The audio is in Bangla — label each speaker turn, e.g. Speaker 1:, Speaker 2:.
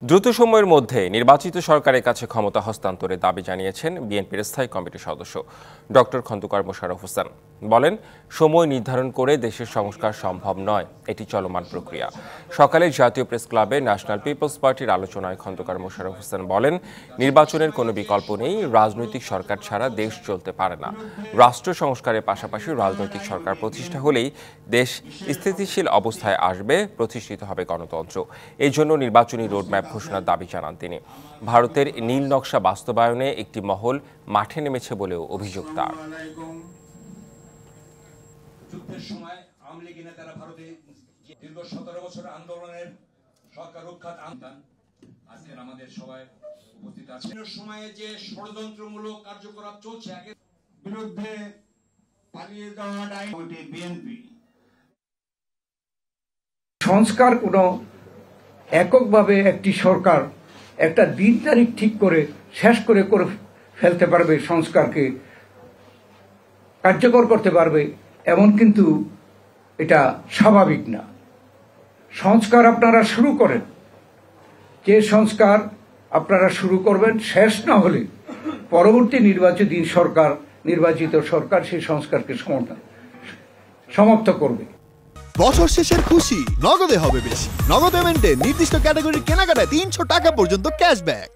Speaker 1: দ্রুত সময়ের মধ্যে নির্বাচিত সরকারের কাছে ক্ষমতা হস্তান্তরের দাবি জানিয়েছেন বিএনপির স্থায়ী কমিটির সদস্য ডক্টর খন্দকার মোশাররফ হোসেন। বলেন, সময় নির্ধারণ করে দেশের সংস্কার সম্ভব নয়, এটি চলমান প্রক্রিয়া। সকালে জাতীয় প্রেস ক্লাবে ন্যাশনাল পিপলস পার্টির আলোচনায় খন্দকার মোশাররফ হোসেন বলেন, নির্বাচনের কোনো বিকল্প নেই, রাজনৈতিক সরকার ছাড়া দেশ চলতে পারে না। রাষ্ট্র সংস্কারের পাশাপাশি রাজনৈতিক সরকার প্রতিষ্ঠা হলেই দেশ স্থিতিশীল অবস্থায় আসবে, প্রতিষ্ঠিত হবে গণতন্ত্র। এই জন্য নির্বাচনী রোডম্যাপ ঘোষণার দাবি জানান তিনি। ভারতের নীল নকশা বাস্তবায়নে একটি মহল মাঠে নেমেছে বলেও অভিযোগ তার।
Speaker 2: যুদ্ধের সময় আওয়ামী লীগ নেতারা ভারতে দীর্ঘ 17 বছর আন্দোলনের সরকার রক্ষার আন্দোলন আজকের আমাদের সবাই উপস্থিত আছেন। সময়ে যে ষড়যন্ত্রমূলক কার্যকলাপ চলছে বিরুদ্ধে পালিয়ে যাওয়া বিএনপি
Speaker 3: সংস্কার কোনো এককভাবে একটি সরকার একটা দিন তারিখ ঠিক করে শেষ করে ফেলতে পারবে, সংস্কারকে কার্যকর করতে পারবে, এমন কিন্তু এটা স্বাভাবিক না। সংস্কার আপনারা শুরু করেন, যে সংস্কার আপনারা শুরু করবেন শেষ না হলে পরবর্তী নির্বাচিত সরকার সেই সংস্কারকে সমাপ্ত করবে।
Speaker 4: বছর শেষের খুশি নগদে হবে বেশি। নগদ পেমেন্টে নির্দিষ্ট ক্যাটাগরির কেনাকাটায় 300 টাকা পর্যন্ত ক্যাশব্যাক।